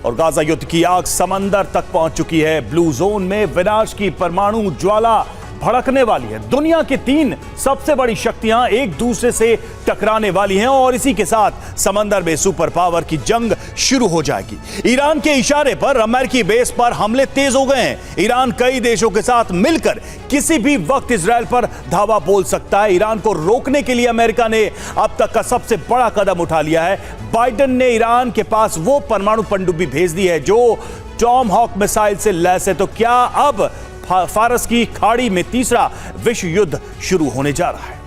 और गाजा युद्ध की आग समंदर तक पहुंच चुकी है। ब्लू जोन में विनाश की परमाणु ज्वाला भड़कने वाली है। दुनिया की 3 सबसे बड़ी शक्तियां एक दूसरे से टकराने वाली हैं और इसी के साथ समंदर में सुपर पावर की जंग शुरू हो जाएगी। ईरान के इशारे पर अमेरिकी बेस पर हमले तेज हो गए हैं। ईरान कई देशों के साथ मिलकर किसी भी वक्त इजरायल पर धावा बोल सकता है। ईरान को रोकने के लिए अमेरिका ने अब तक का सबसे बड़ा कदम उठा लिया है। बाइडेन ने ईरान के पास वो परमाणु पनडुब्बी भेज दी है जो टॉम हॉक मिसाइल से लैस है। तो क्या अब फारस की खाड़ी में तीसरा विश्व युद्ध शुरू होने जा रहा है?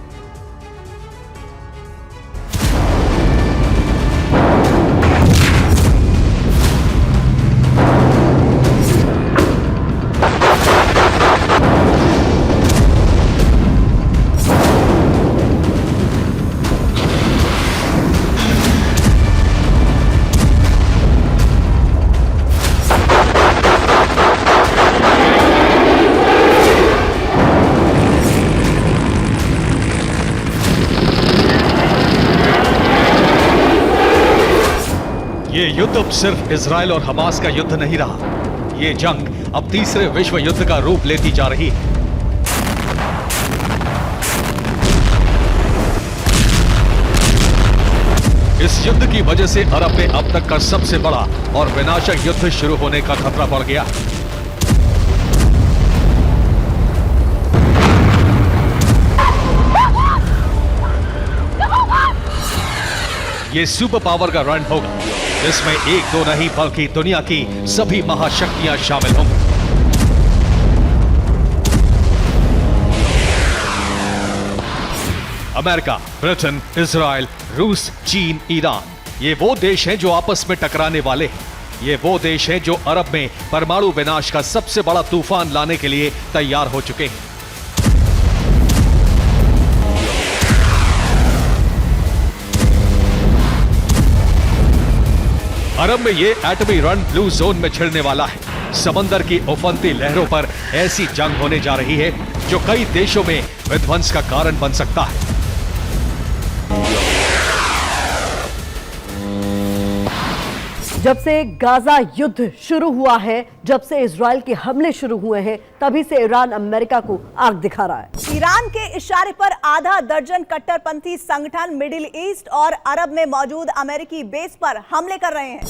ये युद्ध अब सिर्फ इजराइल और हमास का युद्ध नहीं रहा। ये जंग अब तीसरे विश्व युद्ध का रूप लेती जा रही है। इस युद्ध की वजह से अरब में अब तक का सबसे बड़ा और विनाशक युद्ध शुरू होने का खतरा बढ़ गया। ये सुपर पावर का रन होगा जिसमें एक दो नहीं बल्कि दुनिया की सभी महाशक्तियां शामिल होंगी। अमेरिका, ब्रिटेन, इजराइल, रूस, चीन, ईरान ये वो देश हैं जो आपस में टकराने वाले हैं। ये वो देश हैं जो अरब में परमाणु विनाश का सबसे बड़ा तूफान लाने के लिए तैयार हो चुके हैं। अरब में ये एटमी रन ब्लू जोन में छिड़ने वाला है। समंदर की उफनती लहरों पर ऐसी जंग होने जा रही है जो कई देशों में विध्वंस का कारण बन सकता है। जब से गाजा युद्ध शुरू हुआ है, जब से इजराइल के हमले शुरू हुए हैं, तभी से ईरान अमेरिका को आग दिखा रहा है। ईरान के इशारे पर आधा दर्जन कट्टरपंथी संगठन मिडिल ईस्ट और अरब में मौजूद अमेरिकी बेस पर हमले कर रहे हैं।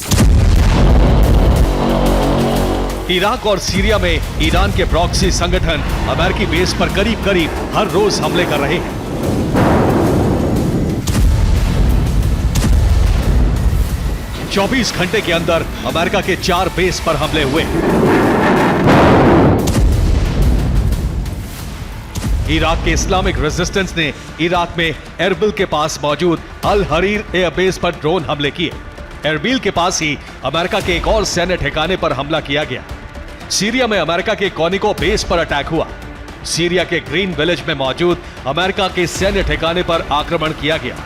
इराक और सीरिया में ईरान के प्रॉक्सी संगठन अमेरिकी बेस पर करीब करीब हर रोज हमले कर रहे हैं। चौबीस घंटे के अंदर अमेरिका के 4 बेस पर हमले हुए। इराक के इस्लामिक रेजिस्टेंस ने इराक में एरबिल के पास मौजूद अल हरीर एयरबेस पर ड्रोन हमले किए। एरबिल के पास ही अमेरिका के एक और सैन्य ठिकाने पर हमला किया गया। सीरिया में अमेरिका के कोनिको बेस पर अटैक हुआ। सीरिया के ग्रीन विलेज में मौजूद अमेरिका के सैन्य ठिकाने पर आक्रमण किया गया।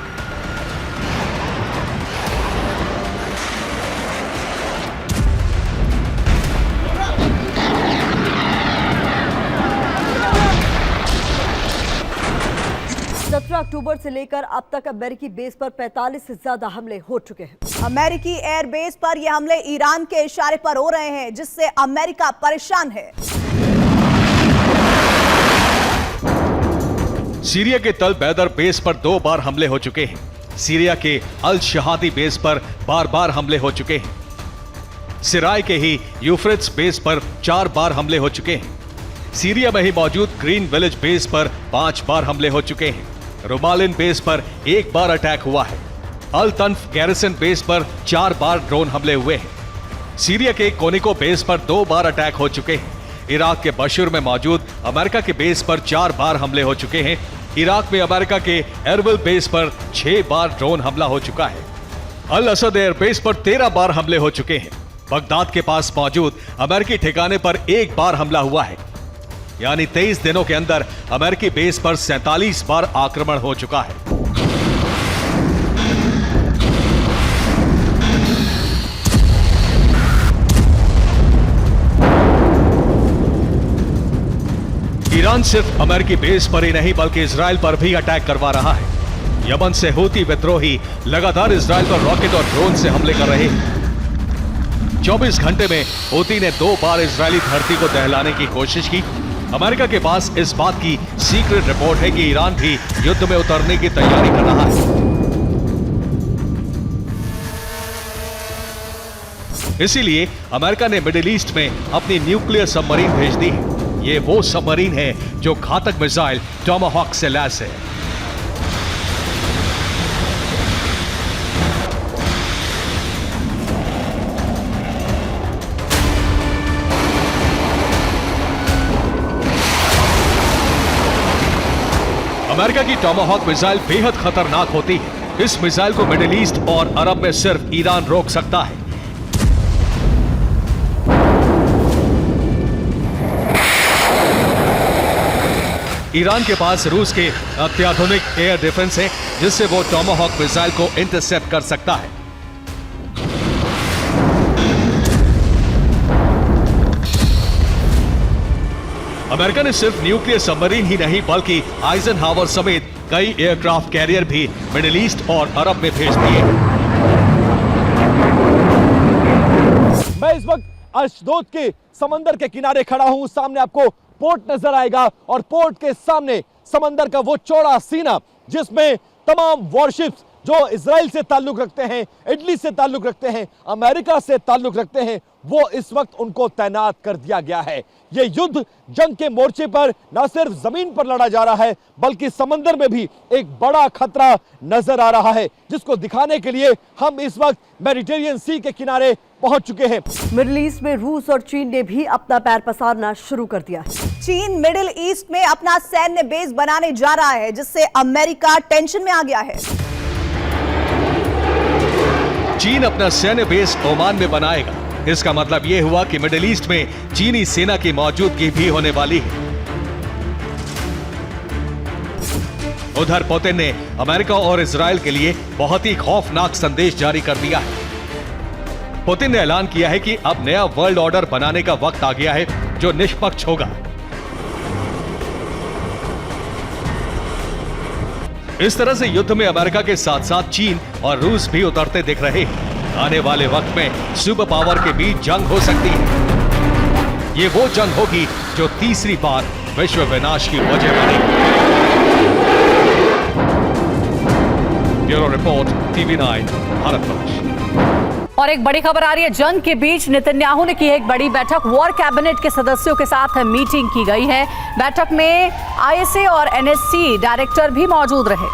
अक्टूबर से लेकर अब तक अमेरिकी बेस पर 45 से ज्यादा हमले हो चुके हैं। अमेरिकी एयर बेस पर यह हमले ईरान के इशारे पर हो रहे हैं, जिससे अमेरिका परेशान है। सीरिया के तल बैदर बेस पर 2 बार हमले हो चुके हैं। सीरिया के अल शहादी बेस पर बार-बार हमले हो चुके हैं। सिराय के ही यूफ्रेट्स बेस पर 4 बार हमले हो चुके हैं। सीरिया में ही मौजूद ग्रीन विलेज बेस पर 5 बार हमले हो चुके हैं। रुमालिन बेस पर 1 बार अटैक हुआ है। अल तन्फ गैरिसन बेस पर 4 बार ड्रोन हमले हुए हैं। सीरिया के कोनिको बेस पर 2 बार अटैक हो चुके हैं। इराक के बशूर में मौजूद अमेरिका के बेस पर 4 बार हमले हो चुके हैं। इराक में अमेरिका के एरबिल बेस पर 6 बार ड्रोन हमला हो चुका है। अल असद एयर बेस पर 13 बार हमले हो चुके हैं। बगदाद के पास मौजूद अमेरिकी ठिकाने पर 1 बार हमला हुआ है। यानी 23 दिनों के अंदर अमेरिकी बेस पर 47 बार आक्रमण हो चुका है। ईरान सिर्फ अमेरिकी बेस पर ही नहीं बल्कि इजराइल पर भी अटैक करवा रहा है। यमन से हूती विद्रोही लगातार इजराइल पर रॉकेट और ड्रोन से हमले कर रहे हैं। 24 घंटे में हूती ने 2 बार इजरायली धरती को दहलाने की कोशिश की। अमेरिका के पास इस बात की सीक्रेट रिपोर्ट है कि ईरान भी युद्ध में उतरने की तैयारी कर रहा है। इसीलिए अमेरिका ने मिडिल ईस्ट में अपनी न्यूक्लियर सबमरीन भेज दी है। ये वो सबमरीन है जो घातक मिसाइल टॉमाहॉक से लैस है। अमेरिका की टॉमाहॉक मिसाइल बेहद खतरनाक होती है। इस मिसाइल को मिडिल ईस्ट और अरब में सिर्फ ईरान रोक सकता है। ईरान के पास रूस के अत्याधुनिक एयर डिफेंस है, जिससे वो टॉमाहॉक मिसाइल को इंटरसेप्ट कर सकता है। अमेरिका ने सिर्फ न्यूक्लियर सबमरीन ही नहीं बल्कि आइजनहावर समेत कई एयरक्राफ्ट कैरियर भी मिडिल ईस्ट और अरब में भेज दिए। मैं इस वक्त अशदोद के समंदर के किनारे खड़ा हूं। सामने आपको पोर्ट नजर आएगा और पोर्ट के सामने समंदर का वो चौड़ा सीना जिसमें तमाम वॉरशिप्स जो इजराइल से ताल्लुक रखते हैं, इटली से ताल्लुक रखते हैं, अमेरिका से ताल्लुक रखते हैं, वो इस वक्त उनको तैनात कर दिया गया है। ये युद्ध जंग के मोर्चे पर न सिर्फ जमीन पर लड़ा जा रहा है बल्कि समंदर में भी एक बड़ा खतरा नजर आ रहा है, जिसको दिखाने के लिए हम इस वक्त मेडिटेरियन सी के किनारे पहुंच चुके हैं। मिडिल ईस्ट में रूस और चीन ने भी अपना पैर पसारना शुरू कर दिया है। चीन मिडिल ईस्ट में अपना सैन्य बेस बनाने जा रहा है, जिससे अमेरिका टेंशन में आ गया है। चीन अपना सैन्य बेस ओमान में बनाएगा। इसका मतलब यह हुआ कि मिडिल ईस्ट में चीनी सेना की मौजूदगी भी होने वाली है। उधर पुतिन ने अमेरिका और इजराइल के लिए बहुत ही खौफनाक संदेश जारी कर दिया है। पुतिन ने ऐलान किया है कि अब नया वर्ल्ड ऑर्डर बनाने का वक्त आ गया है जो निष्पक्ष होगा। इस तरह से युद्ध में अमेरिका के साथ साथ चीन और रूस भी उतरते दिख रहे हैं। आने वाले वक्त में सुपर पावर के बीच जंग हो सकती है। ये वो जंग होगी जो तीसरी बार विश्व विनाश की वजह बनेगी। Bureau report, TV9, Bharatvarsh. और एक बड़ी खबर आ रही है, जंग के बीच नेतन्याहू ने की एक बड़ी बैठक। वॉर कैबिनेट के सदस्यों के साथ मीटिंग की गई है। बैठक में ISA और NSC डायरेक्टर भी मौजूद रहे।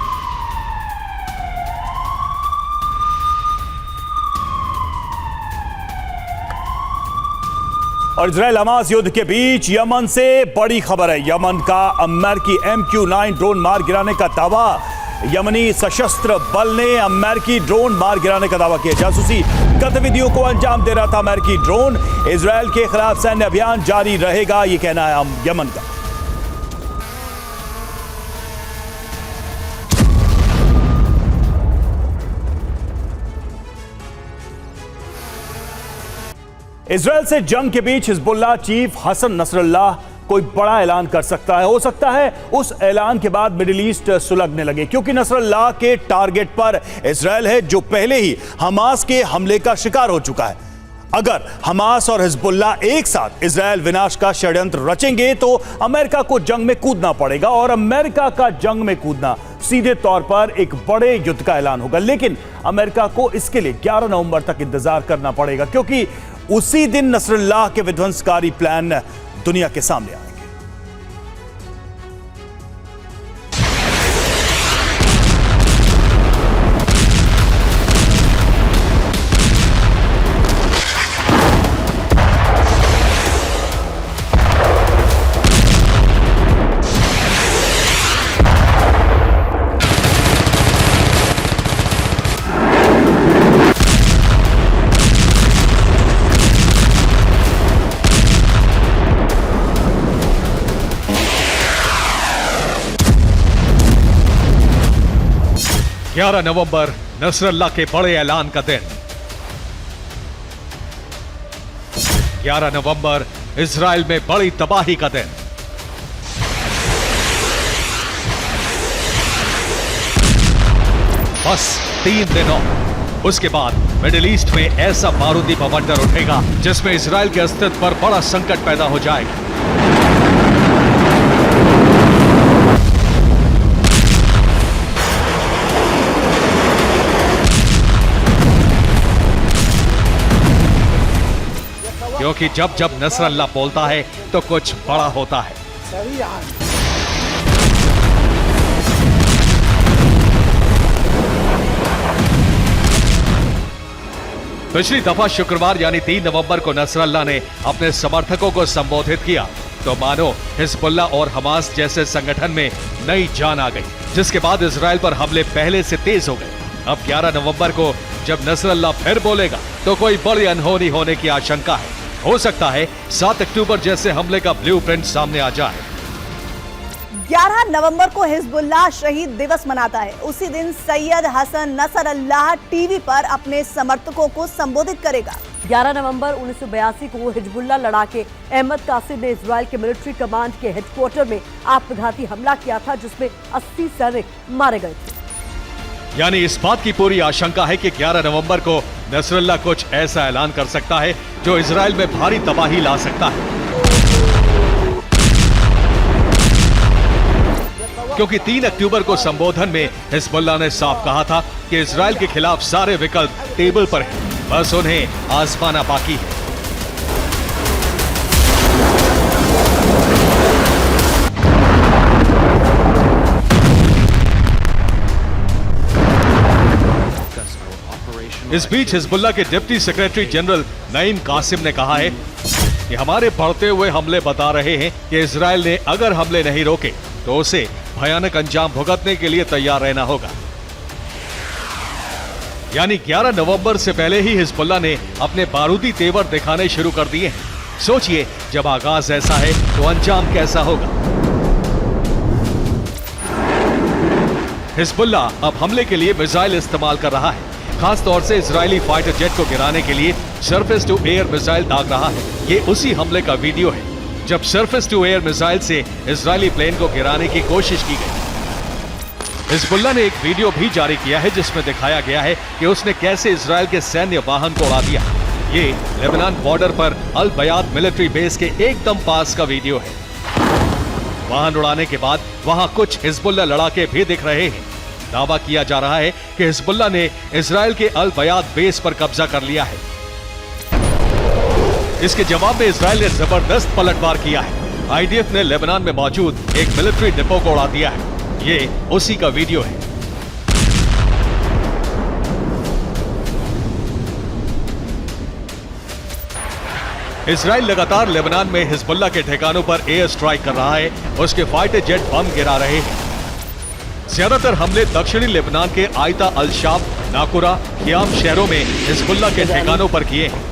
और इजराइल हमास युद्ध के बीच यमन से बड़ी खबर है। यमन का अमेरिकी MQ-9 ड्रोन मार गिराने का दावा। यमनी सशस्त्र बल ने अमेरिकी ड्रोन मार गिराने का दावा किया। जासूसी गतिविधियों को अंजाम दे रहा था अमेरिकी ड्रोन। इजराइल के खिलाफ सैन्य अभियान जारी रहेगा, यह कहना है यमन का। इजराइल से जंग के बीच हिजबुल्लाह चीफ हसन नसरल्लाह कोई बड़ा ऐलान कर सकता है। हो सकता है उस ऐलान के बाद मिडिल ईस्ट सुलगने लगे, क्योंकि नसरल्लाह के टारगेट पर इजराइल है जो पहले ही हमास के हमले का शिकार हो चुका है। अगर हमास और हिजबुल्लाह एक साथ इजराइल विनाश का षड्यंत्र रचेंगे तो अमेरिका को जंग में कूदना पड़ेगा, और अमेरिका का जंग में कूदना सीधे तौर पर एक बड़े युद्ध का ऐलान होगा। लेकिन अमेरिका को इसके लिए 11 नवंबर तक इंतजार करना पड़ेगा, क्योंकि उसी दिन नसरल्लाह के विध्वंसकारी प्लान दुनिया के सामने आएंगे। नवंबर नसरल्लाह के बड़े ऐलान का दिन। 11 नवंबर इजराइल में बड़ी तबाही का दिन। बस 3 दिन और उसके बाद मिडिल ईस्ट में ऐसा बारूदी बवंडर उठेगा जिसमें इजराइल के अस्तित्व पर बड़ा संकट पैदा हो जाएगा। क्योंकि जब जब नसरल्ला बोलता है तो कुछ बड़ा होता है। पिछली दफा शुक्रवार यानी 3 नवंबर को नसरल्ला ने अपने समर्थकों को संबोधित किया तो मानो हिजबुल्लाह और हमास जैसे संगठन में नई जान आ गई, जिसके बाद इजराइल पर हमले पहले से तेज हो गए। अब 11 नवंबर को जब नसरल्ला फिर बोलेगा तो कोई बड़ी अनहोनी होने की आशंका है। हो सकता है 7 अक्टूबर जैसे हमले का ब्लूप्रिंट सामने आ जाए। 11 नवंबर को हिजबुल्लाह शहीद दिवस मनाता है। उसी दिन सैयद हसन नसरल्लाह टीवी पर अपने समर्थकों को संबोधित करेगा। 11 नवंबर 1982 को हिजबुल्लाह लड़ाके अहमद कासिम ने इजराइल के मिलिट्री कमांड के हेडक्वार्टर में आत्मघाती हमला किया था, जिसमें 80 सैनिक मारे गए थे। यानी इस बात की पूरी आशंका है कि 11 नवंबर को नसरल्लाह कुछ ऐसा ऐलान कर सकता है जो इजराइल में भारी तबाही ला सकता है, क्योंकि 3 अक्टूबर को संबोधन में हिजबुल्लाह ने साफ कहा था कि इजराइल के खिलाफ सारे विकल्प टेबल पर हैं, बस उन्हें आजमाना बाकी है। इस बीच हिजबुल्लाह के deputy secretary general Naim Qassem ने कहा है कि हमारे बढ़ते हुए हमले बता रहे हैं कि इजराइल ने अगर हमले नहीं रोके तो उसे भयानक अंजाम भुगतने के लिए तैयार रहना होगा। यानी 11 नवंबर से पहले ही हिजबुल्लाह ने अपने बारूदी तेवर दिखाने शुरू कर दिए हैं। सोचिए, जब आगाज ऐसा है तो अंजाम कैसा होगा। हिजबुल्लाह अब हमले के लिए मिसाइल इस्तेमाल कर रहा है, खास तौर से इजरायली फाइटर जेट को गिराने के लिए सरफेस टू एयर मिसाइल दाग रहा है। ये उसी हमले का वीडियो है जब सरफेस टू एयर मिसाइल से इजरायली प्लेन को गिराने की कोशिश की गई। हिजबुल्लाह ने एक वीडियो भी जारी किया है जिसमें दिखाया गया है कि उसने कैसे इजराइल के सैन्य वाहन को उड़ा दिया। ये लेबनान बॉर्डर पर अल बयाद मिलिट्री बेस के एकदम पास का वीडियो है। वाहन उड़ाने के बाद वहां कुछ हिजबुल्लाह लड़ाके भी दिख रहे हैं। दावा किया जा रहा है कि हिजबुल्लाह ने इजराइल के अल बयाद बेस पर कब्जा कर लिया है। इसके जवाब में इजराइल ने जबरदस्त पलटवार किया है। आईडीएफ ने लेबनान में मौजूद एक मिलिट्री डिपो को उड़ा दिया है। ये उसी का वीडियो है। इजराइल लगातार लेबनान में हिजबुल्लाह के ठिकानों पर एयर स्ट्राइक कर रहा है। उसके फाइटर जेट बम गिरा रहे हैं। ज्यादातर हमले दक्षिणी लेबनान के आयता अल शाब, नाकुरा, खियाम शहरों में हिजबुल्लाह के ठिकानों पर किए हैं।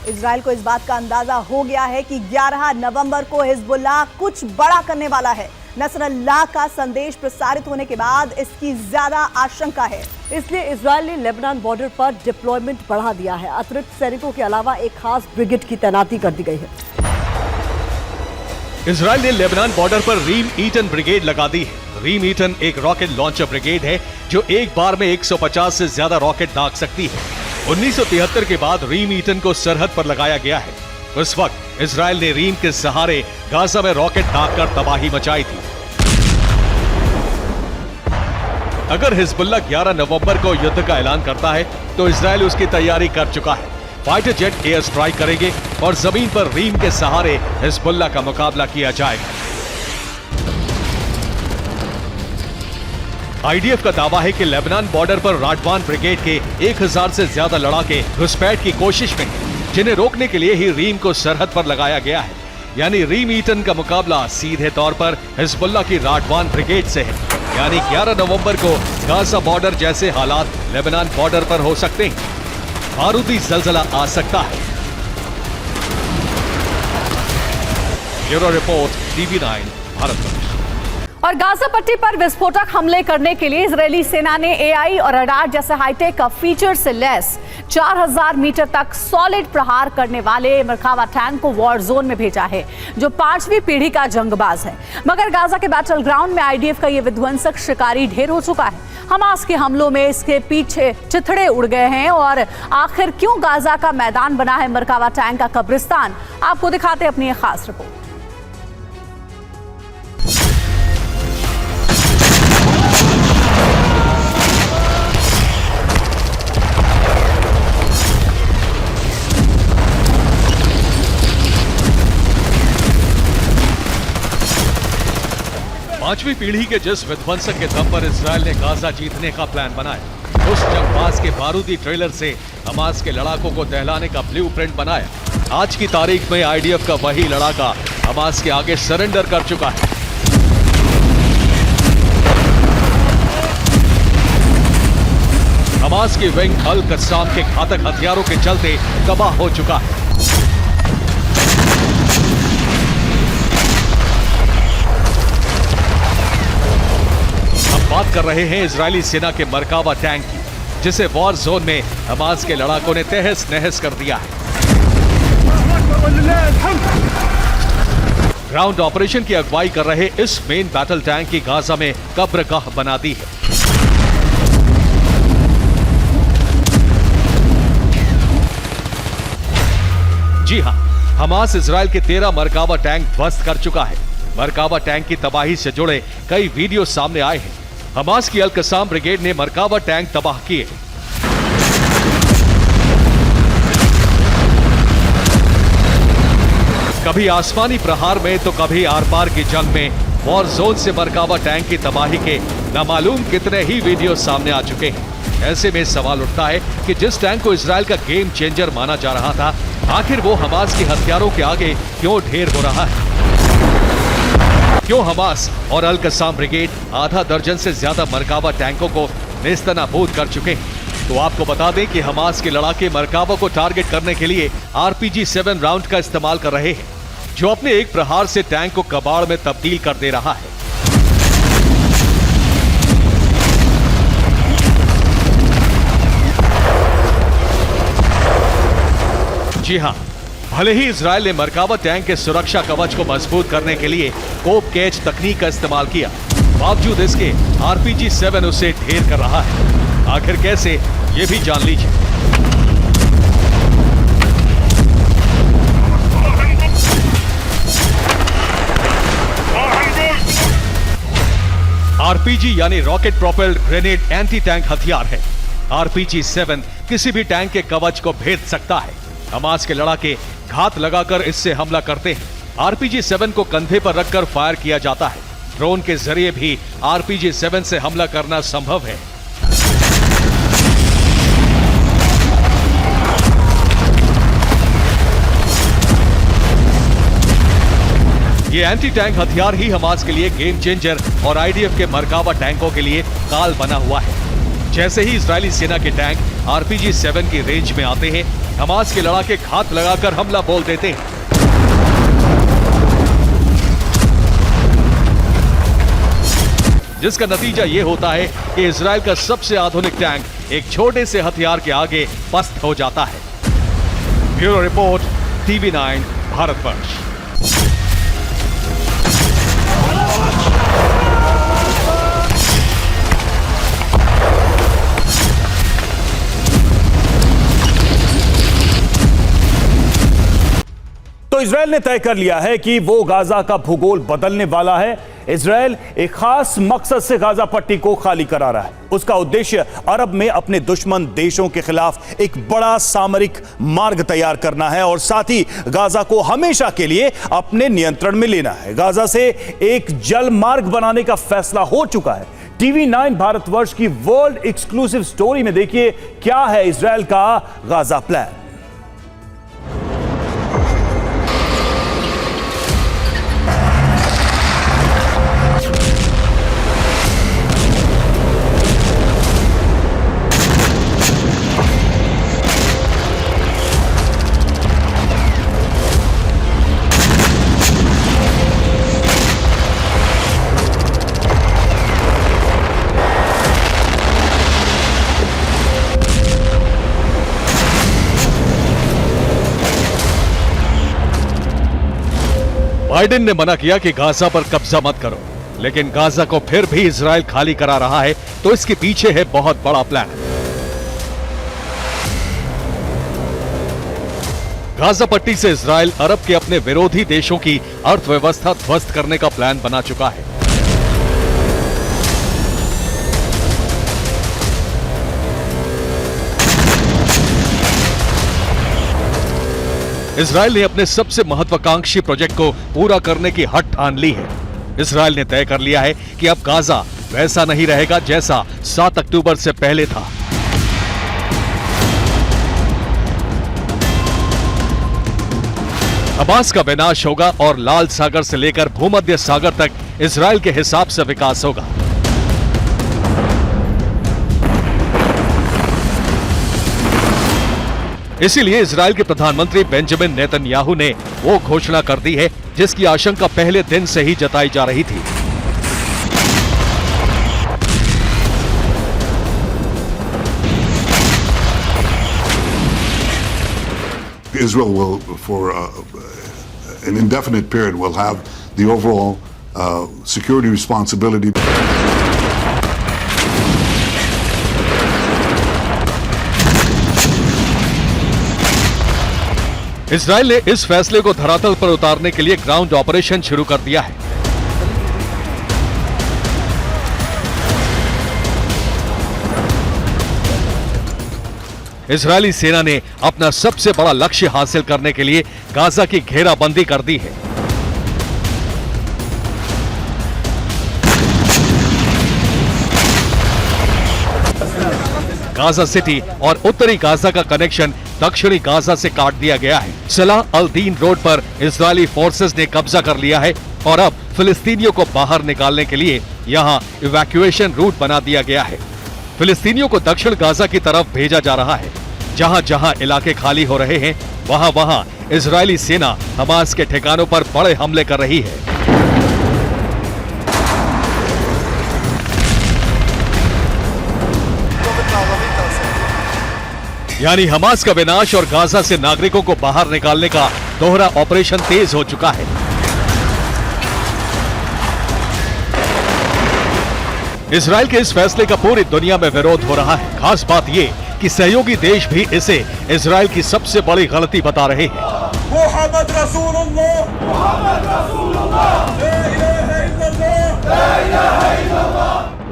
इजराइल को इस बात का अंदाजा हो गया है कि 11 नवंबर को हिजबुल्लाह कुछ बड़ा करने वाला है। नसरल्लाह का संदेश प्रसारित होने के बाद इसकी ज्यादा आशंका है। इसलिए इजराइल ने लेबनान बॉर्डर पर डिप्लॉयमेंट बढ़ा दिया है। अतिरिक्त सैनिकों के अलावा एक खास ब्रिगेड की तैनाती कर दी गई है। इजराइल ने लेबनान बॉर्डर पर रीम ईटन ब्रिगेड लगा दी है। रीम ईटन एक रॉकेट लॉन्चर ब्रिगेड है जो एक बार में 150 से ज्यादा रॉकेट दाग सकती है। 1973 के बाद रीम ईटन को सरहद पर लगाया गया है। उस वक्त इजराइल ने रीम के सहारे गाजा में रॉकेट दागकर तबाही मचाई थी। अगर हिजबुल्लाह 11 नवंबर को युद्ध का ऐलान करता है तो इजराइल उसकी तैयारी कर चुका है। फाइटर जेट एयर स्ट्राइक करेंगे और जमीन पर रीम के सहारे हिजबुल्लाह का मुकाबला किया जाएगा। आईडीएफ का दावा है कि लेबनान बॉर्डर पर राडवान ब्रिगेड के 1000 से ज्यादा लड़ाके घुसपैठ की कोशिश में हैं, जिन्हें रोकने के लिए ही रीम को सरहद पर लगाया गया है। यानी रीम ईटन का मुकाबला सीधे तौर पर हिजबुल्लाह की राडवान ब्रिगेड से है। यानी 11 नवंबर को गाजा बॉर्डर जैसे हालात लेबनान बॉर्डर पर हो सकते हैं। बारूदी जलजला आ सकता है। Bureau report, TV9 Bharatvarsh. और गाजा पट्टी पर विस्फोटक हमले करने के लिए इजरायली सेना ने एआई और रडार जैसे हाईटेक फीचर से लैस 4000 मीटर तक सॉलिड प्रहार करने वाले मरकावा टैंक को वॉर जोन में भेजा है, जो 5वीं पीढ़ी का जंगबाज है। मगर गाजा के बैटल ग्राउंड में आईडीएफ का यह विध्वंसक शिकारी ढेर हो चुका है। हमास के हमलों में इसके पीछे चिथड़े उड़ गए हैं और आखिर क्यों गाजा का मैदान बना है मरकावा टैंक का कब्रिस्तान, आपको दिखाते हैं अपनी एक खास रिपोर्ट। पांचवी पीढ़ी के जिस विध्वंसक के दम पर इजरायल ने गाजा जीतने का प्लान बनाया, उस जंगबाज के बारूदी ट्रेलर से हमास के लड़ाकों को दहलाने का ब्लूप्रिंट बनाया। आज की तारीख में आईडीएफ का वही लड़ाका हमास के आगे सरेंडर कर चुका है। हमास की विंग अल कस्साम के घातक हथियारों के चलते तबाह हो चुका है। बात कर रहे हैं इजरायली सेना के मरकावा टैंक की, जिसे वॉर जोन में हमास के लड़ाकों ने तहस नहस कर दिया है। ग्राउंड ऑपरेशन की अगुवाई कर रहे इस मेन बैटल टैंक की गाजा में कब्रगाह बना दी है। जी हां, हमास इजरायल के 13 मरकावा टैंक ध्वस्त कर चुका है। मरकावा टैंक की तबाही से जुड़े कई वीडियो सामने आए हैं। हमास की अल कस्साम ब्रिगेड ने मरकावा टैंक तबाह किए। कभी आसमानी प्रहार में तो कभी आर पार की जंग में वॉर जोन से मरकावा टैंक की तबाही के नामालूम कितने ही वीडियो सामने आ चुके हैं। ऐसे में सवाल उठता है कि जिस टैंक को इजरायल का गेम चेंजर माना जा रहा था, आखिर वो हमास के हथियारों के आगे क्यों ढेर हो रहा है? क्यों हमास और अल कस्साम ब्रिगेड आधा दर्जन से ज्यादा मरकावा टैंकों को नेस्तनाबूद कर चुके हैं? तो आपको बता दें कि हमास के लड़ाके मरकावा को टारगेट करने के लिए RPG-7 राउंड का इस्तेमाल कर रहे हैं, जो अपने एक प्रहार से टैंक को कबाड़ में तब्दील कर दे रहा है। जी हां, भले ही इजरायल ने मरकावा टैंक के सुरक्षा कवच को मजबूत करने के लिए कोप कैच तकनीक का इस्तेमाल किया, बावजूद इसके RPG-7 उसे ढेर कर रहा है। आखिर कैसे, ये भी जान लीजिए। RPG यानी rocket propelled grenade anti tank हथियार है। RPG-7 किसी भी टैंक के कवच को भेद सकता है। हमास के लड़ाके घात लगाकर इससे हमला करते हैं। RPG-7 को कंधे पर रखकर फायर किया जाता है। ड्रोन के जरिए भी RPG-7 से हमला करना संभव है। ये एंटी टैंक हथियार ही हमास के लिए गेम चेंजर और आईडीएफ के मरकावा टैंकों के लिए काल बना हुआ है। जैसे ही इजरायली सेना के टैंक RPG-7 की रेंज में आते हैं, हमास के लड़ाके घात लगाकर हमला बोल देते हैं। जिसका नतीजा यह होता है कि इजरायल का सबसे आधुनिक टैंक एक छोटे से हथियार के आगे पस्त हो जाता है। Bureau report, TV9 Bharatvarsh. तो इजरायल ने तय कर लिया है कि वो गाजा का भूगोल बदलने वाला है। इजरायल एक खास मकसद से गाजा पट्टी को खाली करा रहा है। उसका उद्देश्य अरब में अपने दुश्मन देशों के खिलाफ एक बड़ा सामरिक मार्ग तैयार करना है और साथ ही गाजा को हमेशा के लिए अपने नियंत्रण में लेना है। गाजा से एक जल मार्ग बनाने का फैसला हो चुका है। TV9 भारतवर्ष की वर्ल्ड एक्सक्लूसिव स्टोरी में देखिए क्या है इजरायल का गाजा प्लान। बाइडेन ने मना किया कि गाजा पर कब्जा मत करो, लेकिन गाजा को फिर भी इजराइल खाली करा रहा है, तो इसके पीछे है बहुत बड़ा प्लान। गाजा पट्टी से इजराइल अरब के अपने विरोधी देशों की अर्थव्यवस्था ध्वस्त करने का प्लान बना चुका है। इजराइल ने अपने सबसे महत्वाकांक्षी प्रोजेक्ट को पूरा करने की हट ठान ली है। इजराइल ने तय कर लिया है कि अब गाजा वैसा नहीं रहेगा जैसा 7 अक्टूबर से पहले था। हमास का विनाश होगा और लाल सागर से लेकर भूमध्य सागर तक इजराइल के हिसाब से विकास होगा। इसीलिए इजराइल के प्रधानमंत्री बेंजामिन नेतन्याहू ने वो घोषणा कर दी है जिसकी आशंका पहले दिन से ही जताई जा रही थी। Israel will, for an indefinite period, will have the overall security responsibility. Israel ने इस फैसले को धरातल पर उतारने के लिए ग्राउंड ऑपरेशन शुरू कर दिया है। इजरायली सेना ने अपना सबसे बड़ा लक्ष्य हासिल करने के लिए गाजा की घेराबंदी कर दी है। गाजा सिटी और उत्तरी गाजा का कनेक्शन दक्षिणी गाजा से काट दिया गया है। सलाह अल दीन रोड पर इजरायली फोर्सेस ने कब्जा कर लिया है और अब फिलिस्तीनियों को बाहर निकालने के लिए यहां इवैक्यूएशन रूट बना दिया गया है। फिलिस्तीनियों को दक्षिण गाजा की तरफ भेजा जा रहा है। जहां जहां इलाके खाली हो रहे हैं, वहां वहां इजरायली सेना हमास के ठिकानों पर बड़े हमले कर रही है। यानी हमास का विनाश और गाजा से नागरिकों को बाहर निकालने का दोहरा ऑपरेशन तेज हो चुका है। इजराइल के इस फैसले का पूरी दुनिया में विरोध हो रहा है। खास बात यह कि सहयोगी देश भी इसे इजराइल की सबसे बड़ी गलती बता रहे हैं। मोहम्मद रसूलुल्लाह,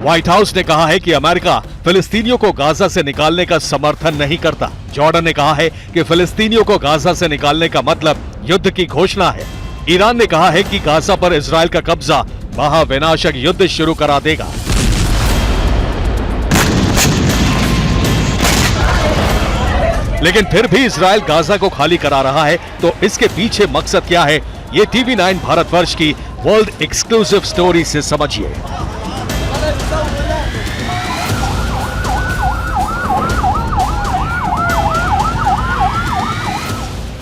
व्हाइट हाउस ने कहा है कि अमेरिका फिलिस्तीनियों को गाजा से निकालने का समर्थन नहीं करता। जॉर्डन ने कहा है कि फिलिस्तीनियों को गाजा से निकालने का मतलब युद्ध की घोषणा है। ईरान ने कहा है कि गाजा पर इजराइल का कब्जा महाविनाशक युद्ध शुरू करा देगा। लेकिन फिर भी इजराइल गाजा को खाली करा रहा है, तो इसके पीछे मकसद क्या है, ये TV9 भारतवर्ष की वर्ल्ड एक्सक्लूसिव स्टोरी से समझिए।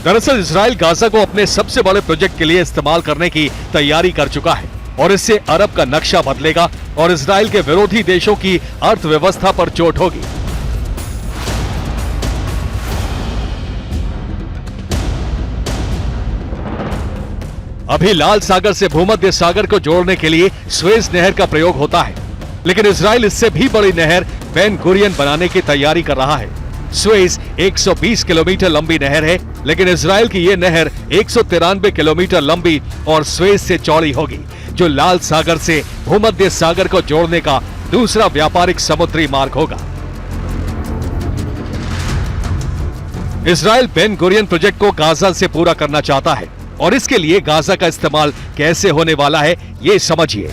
दरअसल इजराइल गाजा को अपने सबसे बड़े प्रोजेक्ट के लिए इस्तेमाल करने की तैयारी कर चुका है और इससे अरब का नक्शा बदलेगा और इजराइल के विरोधी देशों की अर्थव्यवस्था पर चोट होगी। अभी लाल सागर से भूमध्य सागर को जोड़ने के लिए स्वेज नहर का प्रयोग होता है, लेकिन इजराइल इससे भी बड़ी नहर बेन गुरियन बनाने की तैयारी कर रहा है। स्वेज 120 किलोमीटर लंबी नहर है, लेकिन इजराइल की यह नहर 193 किलोमीटर लंबी और स्वेज से चौड़ी होगी, जो लाल सागर से भूमध्य सागर को जोड़ने का दूसरा व्यापारिक समुद्री मार्ग होगा। इजराइल बेन गुरियन प्रोजेक्ट को गाजा से पूरा करना चाहता है और इसके लिए गाजा का इस्तेमाल कैसे होने वाला है, ये समझिए।